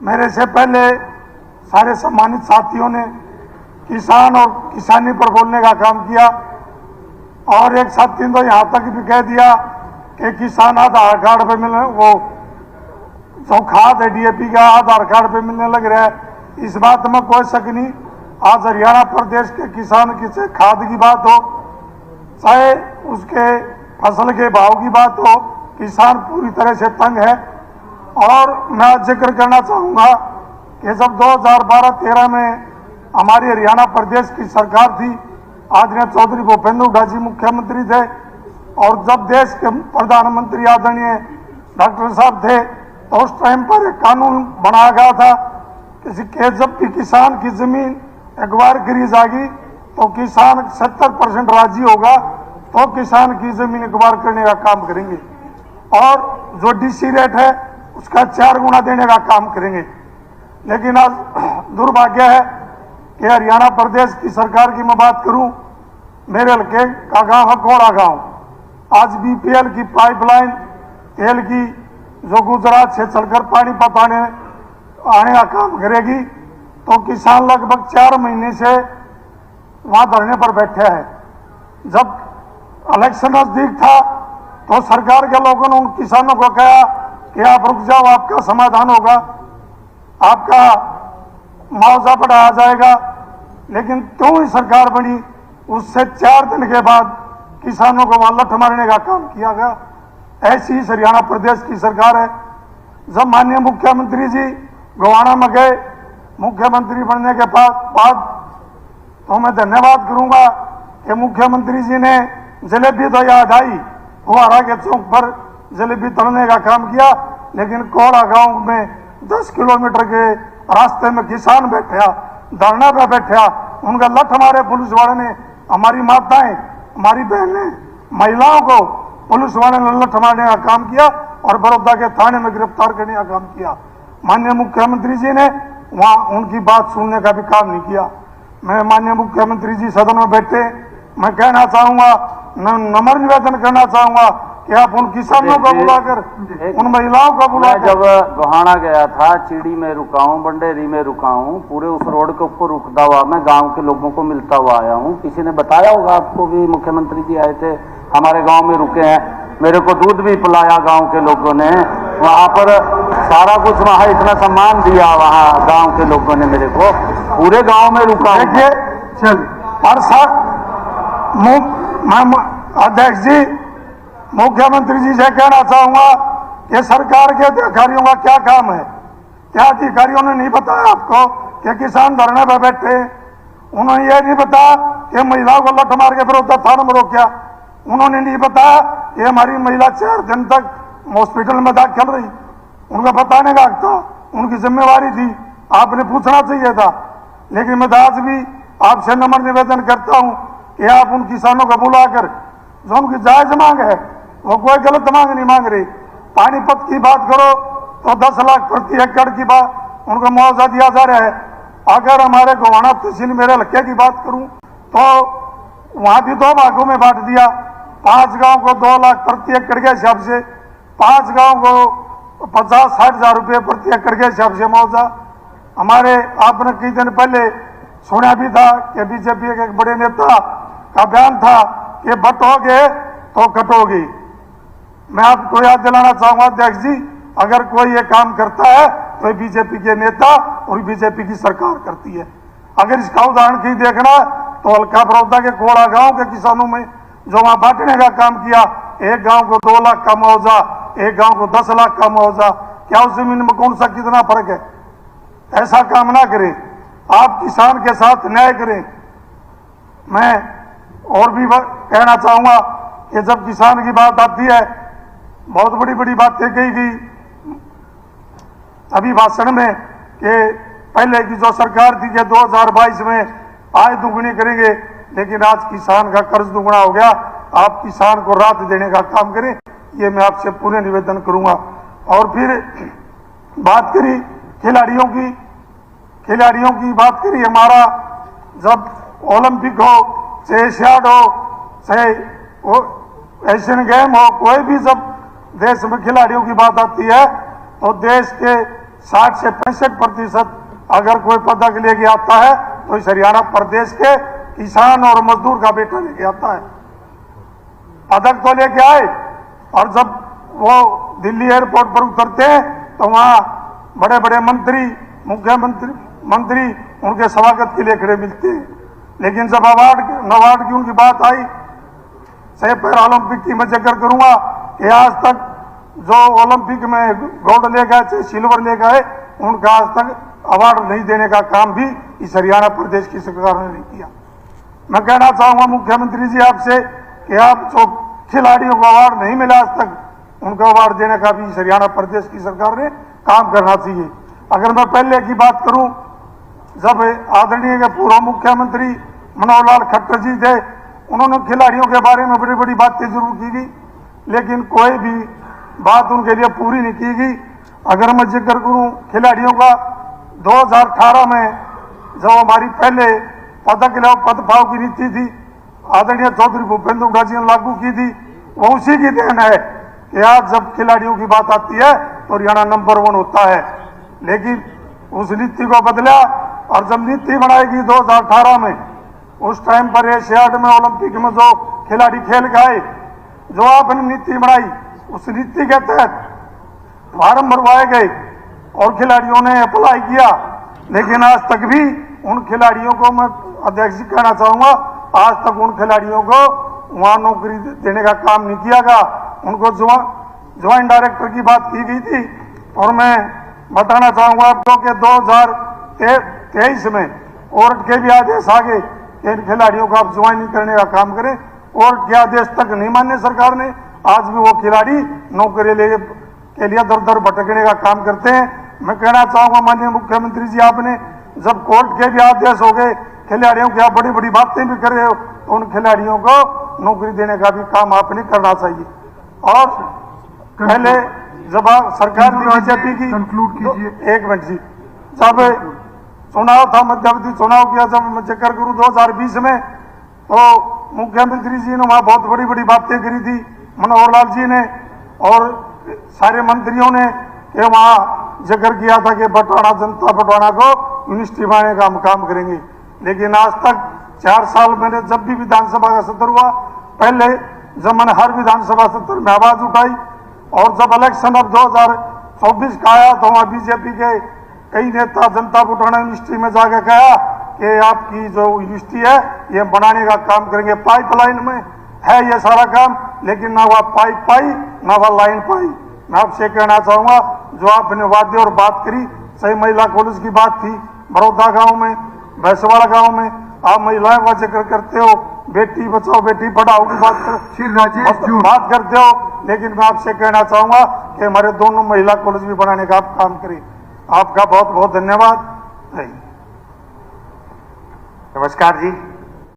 मेरे से पहले सारे सम्मानित साथियों ने किसान और किसानी पर बोलने का काम किया और एक साथी ने तो यहाँ तक भी कह दिया कि किसान आधार कार्ड पे मिलने, वो जो खाद है डीएपी का आधार कार्ड पे मिलने लग रहा है। इस बात में कोई शक नहीं। आज हरियाणा प्रदेश के किसान की चाहे खाद की बात हो, चाहे उसके फसल के भाव की बात हो, किसान पूरी तरह से तंग है। और मैं जिक्र करना चाहूँगा कि जब 2012-13 में हमारी हरियाणा प्रदेश की सरकार थी, आदरणीय चौधरी भूपेंद्र हुड्डा जी मुख्यमंत्री थे और जब देश के प्रधानमंत्री आदरणीय डॉक्टर साहब थे, तो उस टाइम पर एक कानून बनाया गया था कि जब भी किसान की जमीन एक्वायर करी जाएगी तो किसान 70% राजी होगा तो किसान की जमीन एक्वायर करने का काम करेंगे और जो डीसी रेट है उसका 4 गुना देने का काम करेंगे। लेकिन आज दुर्भाग्य है कि हरियाणा प्रदेश की सरकार की मैं बात करूं, मेरे हल्के का गांव है कोड़ा गांव, आज बीपीएल की पाइपलाइन तेल की जो गुजरात से चलकर पानीपत आने का काम करेगी, तो किसान लगभग 4 महीने से वहां धरने पर बैठे हैं। जब इलेक्शन नजदीक था तो सरकार के लोगों ने उन किसानों को कहा कि आप रुक जाओ, आपका समाधान होगा, आपका मुआवजा बढ़ाया जाएगा। लेकिन क्यों ही सरकार बनी, उससे 4 दिन के बाद किसानों को वहां लठ मारने का काम किया गया। ऐसी ही हरियाणा प्रदेश की सरकार है। जब माननीय मुख्यमंत्री जी गोवाना में गए, मुख्यमंत्री बनने के बाद तो मैं धन्यवाद करूंगा कि मुख्यमंत्री जी ने जलेबी तो याद आई, फुहारा के चौक पर जलेबी तलने का काम किया, लेकिन कोड़ा गांव में 10 किलोमीटर के रास्ते में किसान बैठा, धरना पे बैठा, उनका लठ मारे पुलिस वाले ने। हमारी माताएं, हमारी बहनें, महिलाओं को पुलिस वाले ने लठ मारने का काम किया और बड़ौदा के थाने में गिरफ्तार करने का काम किया। माननीय मुख्यमंत्री जी ने वहां उनकी बात सुनने का भी काम नहीं किया। मैं माननीय मुख्यमंत्री जी सदन में बैठे, मैं कहना चाहूंगा, नम्र निवेदन करना चाहूंगा कि आप उन किसानों को बुलाकर, उन महिलाओं को बुलाकर। जब गोहाना गया था, चीड़ी में रुका हूँ, बंडेरी में रुका हूँ, पूरे उस रोड के ऊपर रुकता हुआ मैं गांव के लोगों को मिलता हुआ आया हूँ। किसी ने बताया होगा आपको भी, मुख्यमंत्री जी आए थे, हमारे गांव में रुके हैं, मेरे को दूध भी पिलाया गांव के लोगों ने, वहां पर सारा कुछ, वहां इतना सम्मान दिया वहां गांव के लोगों ने मेरे को, पूरे गांव में रुका। देखिए चल और सर अध्यक्ष जी, मुख्यमंत्री जी से कहना चाहूंगा कि सरकार के अधिकारियों का क्या काम है? क्या अधिकारियों ने नहीं बताया आपको कि किसान धरने पर बैठे? उन्होंने ये नहीं बताया कि महिलाओं को लठ मार के विरोध थाने में रोका? उन्होंने नहीं बताया कि हमारी महिला 4 दिन तक हॉस्पिटल में दाखिल रही? उनका बताने का हक था, उनकी जिम्मेवारी थी, आपने पूछना चाहिए था। लेकिन मैं आज भी आपसे नम्र निवेदन करता हूं कि आप उन किसानों को बुलाकर, जो उनकी जायज मांग है, वो कोई गलत मांग नहीं मांग रही। पानीपत की बात करो तो 10 लाख प्रति एकड़ की बात उनको मुआवजा दिया जा रहा है। अगर हमारे गोवाना तहसील मेरे हल्के की बात करूं तो वहां भी 2 भागों में बांट दिया। 5 गांव को 2 लाख प्रति एकड़ के हिसाब से, 5 गांव को 50-60 हजार रुपये प्रति एकड़ के हिसाब से मुआवजा। हमारे आपने कई दिन पहले सुना भी था कि बीजेपी के एक बड़े नेता का बयान था कि बटोगे तो कटोगी। मैं आपको याद दिलाना चाहूंगा अध्यक्ष जी, अगर कोई ये काम करता है तो बीजेपी के नेता और बीजेपी की सरकार करती है। अगर इसका उदाहरण कहीं देखना तो हल्का बड़ौदा के कोड़ा गांव के किसानों में जो वहां बांटने का काम किया, एक गांव को 2 लाख का मुआवजा, एक गांव को 10 लाख का मुआवजा, क्या उस जमीन में कौन सा कितना फर्क है? ऐसा काम ना करें, आप किसान के साथ न्याय करें। मैं और भी कहना चाहूंगा कि जब किसान की बात आती है, बहुत बड़ी बड़ी बातें कही गई अभी भाषण में कि पहले की जो सरकार थी कि 2022 में आय दुगनी करेंगे, लेकिन आज किसान का कर्ज दुगना हो गया। आप किसान को राहत देने का काम करें, ये मैं आपसे पूरे निवेदन करूंगा। और फिर बात करी खिलाड़ियों की बात करी। हमारा जब ओलंपिक हो, चाहे एशियाड हो, चाहे एशियन गेम हो, कोई भी जब देश में खिलाड़ियों की बात आती है तो देश के 60 से 65% अगर कोई पदक लेके आता है तो इस हरियाणा प्रदेश के किसान और मजदूर का बेटा लेके आता है। पदक तो लेके आए, और जब वो दिल्ली एयरपोर्ट पर उतरते हैं तो वहां बड़े बड़े मंत्री, मुख्यमंत्री उनके स्वागत के लिए खड़े मिलते हैं। लेकिन जब अवार्ड की उनकी बात आई, से पैरा ओलंपिक की मैं जिक्र करूंगा कि आज तक जो ओलंपिक में गोल्ड ले गए चाहे सिल्वर ले गए, उनका आज तक अवार्ड नहीं देने का काम भी इस हरियाणा प्रदेश की सरकार ने नहीं किया। मैं कहना चाहूंगा मुख्यमंत्री जी आपसे कि आप जो खिलाड़ियों को अवार्ड नहीं मिला आज तक, उनको अवार्ड देने का भी इस हरियाणा प्रदेश की सरकार ने काम करना चाहिए। अगर मैं पहले की बात करूं, जब आदरणीय के पूर्व मुख्यमंत्री मनोहर लाल खट्टर जी थे, उन्होंने खिलाड़ियों के बारे में बड़ी बड़ी बातें जरूर की गई, लेकिन कोई भी बात उनके लिए पूरी नहीं की गई। अगर मैं जिक्र करूं खिलाड़ियों का, 2018 में जो हमारी पहले पदभाव की नीति थी, आदरणीय चौधरी भूपेंद्र हुड्डा जी ने लागू की थी, वो उसी की देन है कि आज जब खिलाड़ियों की बात आती है तो हरियाणा नंबर 1 होता है। लेकिन उस नीति को बदला, और जब नीति बनाएगी 2018 में, उस टाइम पर एशियाड में ओलंपिक में जो खिलाड़ी खेल गए, जो आपने नीति बनाई, उस नीति के तहत फार्म भरवाए गए और खिलाड़ियों ने अप्लाई किया, लेकिन आज तक भी उन खिलाड़ियों को, मैं अध्यक्ष जी कहना चाहूंगा, आज तक उन खिलाड़ियों को वहां नौकरी देने का काम नहीं किया गया। उनको ज्वाइंट डायरेक्टर की बात की गई थी, और मैं बताना चाहूंगा आपको कि 2023 में कोर्ट के भी आदेश आ गए कि इन खिलाड़ियों को आप ज्वाइन करने का काम करें। कोर्ट के आदेश तक नहीं माने सरकार ने, आज भी वो खिलाड़ी नौकरी के लिए दर दर भटकने का काम करते हैं। मैं कहना चाहूंगा माननीय मुख्यमंत्री जी, आपने जब कोर्ट के भी आदेश हो गए, खिलाड़ियों की आप बड़ी बड़ी बातें भी कर रहे हो, तो उन खिलाड़ियों को नौकरी देने का भी काम आपने करना चाहिए। और पहले जब सरकार ने बीजेपी की, कंक्लूड कीजिए। एक मिनट जी, जब चुनाव था, मध्यवर्ती चुनाव किया, जब मैं जिक्र करूं 2020 में, तो मुख्यमंत्री जी ने वहां बहुत बड़ी बड़ी बातें करी थी, मनोहर लाल जी ने और सारे मंत्रियों ने, कि वहां जिक्र किया था कि जनता बटवाना को यूनिवर्सिटी बनाने का हम काम करेंगे। लेकिन आज तक 4 साल मैंने जब भी विधानसभा का सत्र हुआ, पहले जब मैंने हर विधानसभा सत्र में आवाज उठाई, और जब इलेक्शन अब 2024 का आया तो वहां बीजेपी के कई नेता जनता बटवाना यूनिवर्सिटी में जाकर कहा कि आपकी जो यूनिवर्सिटी है ये बनाने का काम करेंगे। पाइपलाइन में है ये सारा काम, लेकिन ना वह पाइप पाई ना वह लाइन पाई। मैं आपसे कहना चाहूंगा, जो आपने वादे और बात करी, सही महिला कॉलेज की बात थी बड़ौदा गांव में, भैंसवाड़ा गांव में, आप महिलाओं का जिक्र करते हो, बेटी बचाओ बेटी पढ़ाओ की बात करते हो, लेकिन मैं आपसे कहना चाहूंगा कि हमारे दोनों महिला कॉलेज भी बनाने का आप काम करें। आपका बहुत बहुत धन्यवाद। नमस्कार जी।